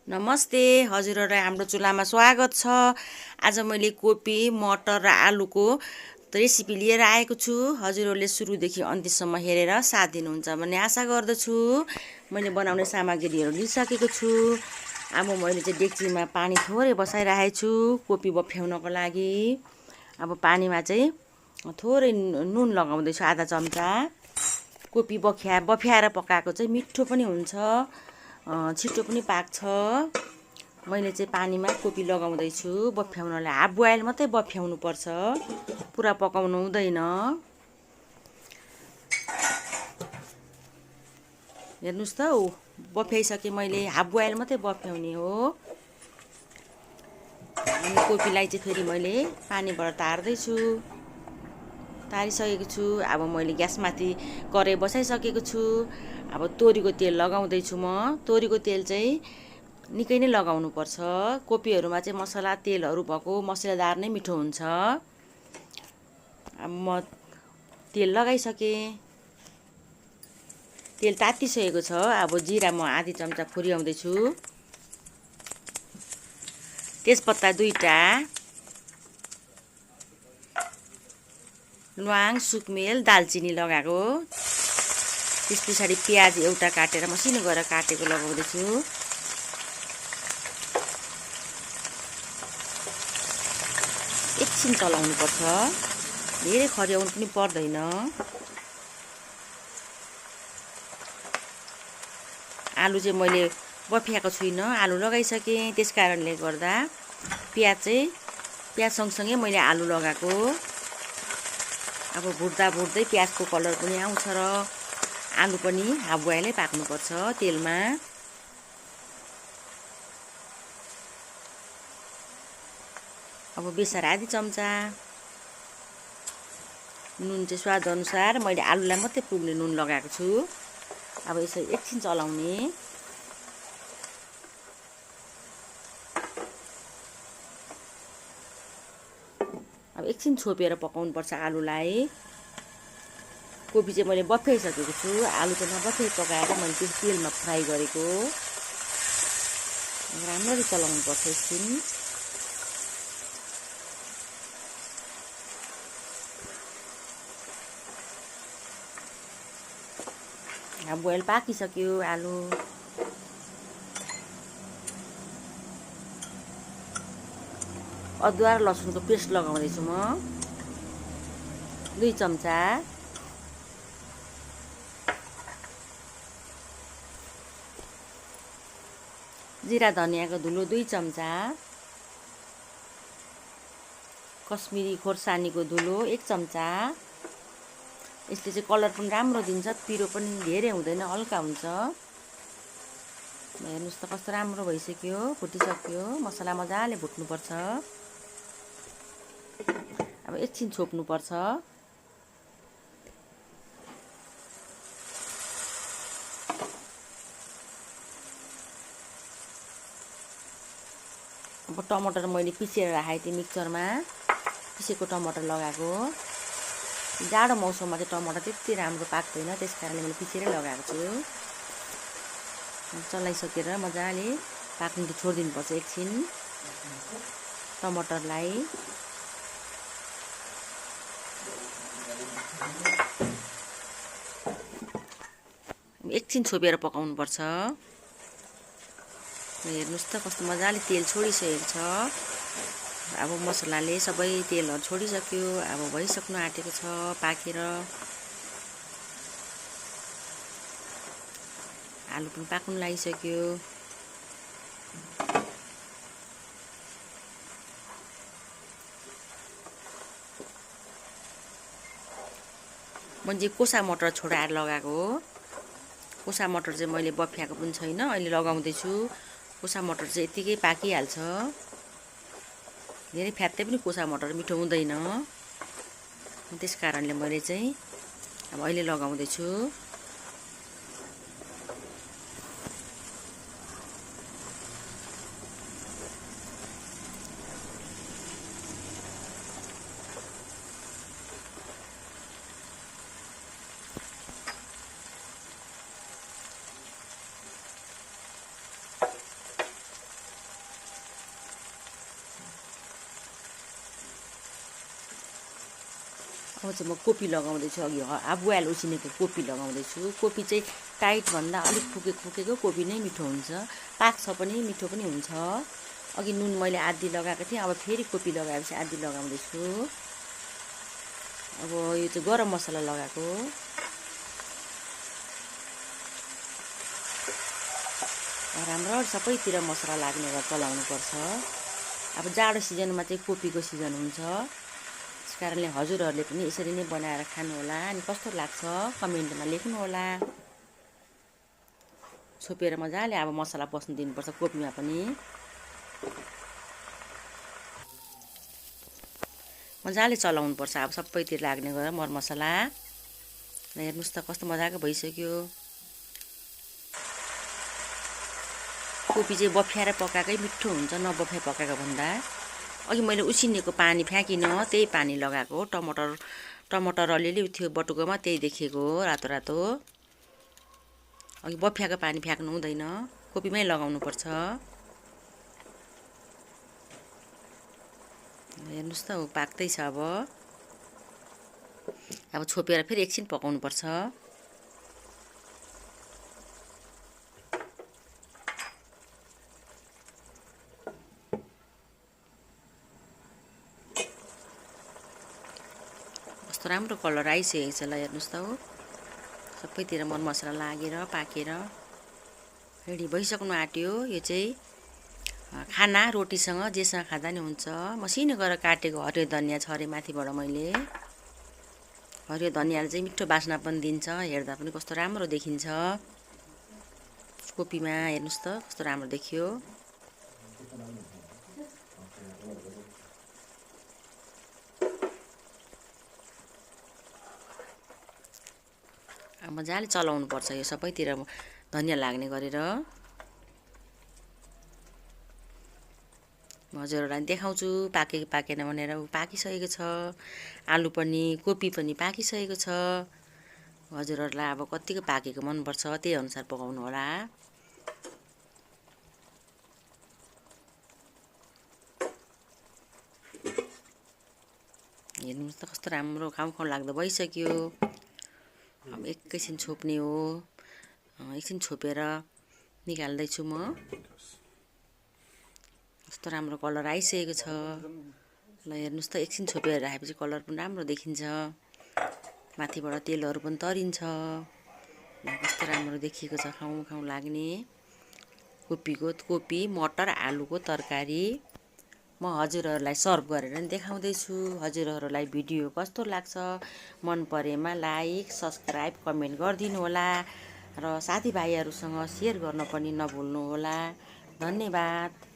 नमस्ते हजुरहरुलाई हाम्रो चुलामा स्वागत छ। आज मैले कोपी, मटर र आलुको रेसिपी लिएर आएको छु। हजुरहरुले सुरुदेखि अन्त्यसम्म हेरेर साथ दिनुहुन्छ भन्ने आशा गर्दछु। मैले बनाउने सामग्रीहरू लिइसकेको छु। अब मैले चाहिँ डेक्चीमा पानी थोरै बसाइराखेको छु कोपी बफ्याउनको लागि। अब पानीमा चाहिँ थोरै नुन लगाउँदै छु, आधा चम्चा। कोपी बफ्याएर पकाएको चाहिँ मिठो पनि हुन्छ, छिटो पनि पाक्छ। मैले चाहिँ पानीमा कोपी लगाउँदैछु बफ्याउनलाई। हाफ बोइल मात्रै बफ्याउनु पर्छ, पुरा पकाउनु हुँदैन। हेर्नुस् त, बफ्याइसके मैले। हाफ बोइल मात्रै बफ्याउने हो। अनि कोपीलाई चाहिँ फेरि मैले पानीबाट तार्दैछु, तारिसकेको छु। अब मैले ग्यासमाथि कराई बसाइसकेको छु। अब तोरीको तेल लगाउँदैछु म। तोरीको तेल चाहिँ निकै नै लगाउनुपर्छ। कोपीहरूमा चाहिँ मसला तेलहरू भएको मसलादार नै मिठो हुन्छ। अब म तेल लगाइसकेँ, तेल तातिसकेको छ। अब जिरा म आधी चम्चा फुर्याउँदैछु, तेजपत्ता 2टा, ल्वाङ, सुकमेल, दालचिनी लगाएको। त्यस पछाडि प्याज एउटा काटेर मसिनो गरेर काटेको लगाउँदैछु। एकछिन चलाउनु पर्छ, धेरै खर्याउनु पनि पर्दैन। आलु चाहिँ मैले बफ्याएको छुइनँ, आलु लगाइसकेँ। त्यस कारणले गर्दा प्याज सँगसँगै मैले आलु लगाएको। अब भुट्दा भुट्दै प्याजको कलर पनि आउँछ र आलु पनि हाफ बोइलै पाक्नुपर्छ तेलमा। अब बेसार आधी चम्चा, नुन चाहिँ स्वाद अनुसार। मैले आलुलाई मात्रै पुग्ने नुन लगाएको छु। अब यसरी एकछिन चलाउने। अब एकछिन छोपेर पकाउनुपर्छ आलुलाई। कोपी चाहिँ मैले बफ्याइसकेको छु, आलु चाहिँ नबफ्याइ पकाएर मैले त्यो तेलमा फ्राई गरेको। राम्ररी चलाउनुपर्छ एकछिन। अब बोइल पाकिसक्यो आलु। अदुवा र लसुनको पेस्ट लगाउँदैछु म 2 चम्चा। जिरा धनियाको धुलो 2 चम्चा। कश्मिरी खोर्सानीको धुलो 1 चम्चा। यसले चाहिँ कलर पनि राम्रो दिन्छ, पिरो पनि धेरै हुँदैन, हल्का हुन्छ। हेर्नुस् त कस्तो राम्रो भइसक्यो, फुटिसक्यो। मसला मजाले भुट्नुपर्छ। अब एकछिन छोप्नुपर्छ। अब टमाटर मैले पिसेर राखेको थिएँ मिक्सरमा, पिसेको टमाटर लगाएको। जाडो मौसममा चाहिँ टमाटर त्यति राम्रो पाक्दैन, त्यस कारणले मैले पिसेरै लगाएको छु। चलाइसकेर मजाले पाक्नु छोडिदिनुपर्छ एकछिन टमाटरलाई। एकछिन छोपेर पकाउनुपर्छ। हेर्नुस् त कस्तो मजाले तेल छोडिसकेको छ। अब मसलाले सबै तेलहरू छोडिसक्यो। अब भइसक्नु आँटेको छ पाकेर। आलु पनि पाक्नु लागिसक्यो। मैले कोसा मटर छोडाएर लगाएको हो। कोसा मटर चाहिँ मैले बफ्याएको पनि छैन, अहिले लगाउँदैछु। कोसा मटर चाहिँ यतिकै पाकिहाल्छ, धेरै फ्यात्तै पनि कोसा मटर मिठो हुँदैन। त्यस कारणले मैले चाहिँ अब अहिले लगाउँदैछु। अब चाहिँ म कोपी लगाउँदैछु। अघि हाफ बोइल उसिनेको कोपी लगाउँदैछु। कोपी चाहिँ टाइटभन्दा अलिक फुकेको कोपी नै मिठो हुन्छ, पाक्छ पनि मिठो पनि हुन्छ। अघि नुन मैले आधी लगाएको थिएँ, अब फेरि कोपी लगाएपछि आधी लगाउँदैछु। अब यो चाहिँ गरम मसला लगाएको। राम्रो सबैतिर मसला लाग्ने गरेर चलाउनुपर्छ। अब जाडो सिजनमा चाहिँ कोपीको सिजन हुन्छ, त्यस कारणले हजुरहरूले पनि यसरी नै बनाएर खानुहोला। अनि कस्तो लाग्छ कमेन्टमा लेख्नुहोला। छोपेर मजाले अब मसला पस्नु दिनुपर्छ कोपीमा पनि। मजाले चलाउनुपर्छ अब सबैतिर लाग्ने गरेर मरमसला। हेर्नुहोस् त कस्तो मजाको भइसक्यो। कोपी चाहिँ बफ्याएर पकाएकै मिठो हुन्छ, नबफ्याए पकाएको भन्दा। अघि मैले उसिनेको पानी फ्याँकिनँ, त्यही पानी लगाएको। टमाटर अलिअलि थियो बटुकोमा, त्यही देखेको रातो रातो। अघि बफ्याएको पानी फ्याँक्नु हुँदैन, कोपीमै लगाउनुपर्छ। हेर्नुहोस् त पाक्दैछ। अब छोपेर फेरि एकछिन पकाउनुपर्छ। कस्तो राम्रो कलर आइसकेको छ। ल हेर्नुहोस् त सबैतिर मरमसला लागेर पाकेर रेडी भइसक्नु आँट्यो। यो चाहिँ खाना रोटीसँग जेसँग खाँदा नि हुन्छ। मसिनो गरेर काटेको हरियो धनियाँ छ अरे माथिबाट। मैले हरियो धनियाँले चाहिँ मिठो बास्ना पनि दिन्छ, हेर्दा पनि कस्तो राम्रो देखिन्छ। कोपीमा हेर्नुहोस् त कस्तो राम्रो देखियो। मजाले चलाउनुपर्छ यो सबैतिर धनियाँ लाग्ने गरेर। हजुरहरूलाई देखाउँछु पाके कि पाकेन भनेर। पाकिसकेको छ, आलु पनि कोपी पनि पाकिसकेको छ। हजुरहरूलाई अब कतिको पाकेको मनपर्छ त्यही अनुसार पकाउनु होला। हेर्नुहोस् त कस्तो राम्रो खाउँ लाग्दो भइसक्यो। अब एकैछिन छोप्ने हो, एकछिन छोपेर निकाल्दैछु म। कस्तो राम्रो कलर आइसकेको छ। ल हेर्नुहोस् त एकछिन छोपेर राखेपछि कलर पनि राम्रो देखिन्छ, माथिबाट तेलहरू पनि तरिन्छ। कस्तो राम्रो देखिएको छ, खाउँ लाग्ने कोपी मटर आलुको तरकारी। म हजुरहरूलाई सर्भ गरेर नि देखाउँदैछु। हजुरहरूलाई भिडियो कस्तो लाग्छ मन परेमा लाइक सब्सक्राइब कमेन्ट गरिदिनु होला र साथीभाइहरूसँग सेयर गर्न पनि नभुल्नुहोला। धन्यवाद।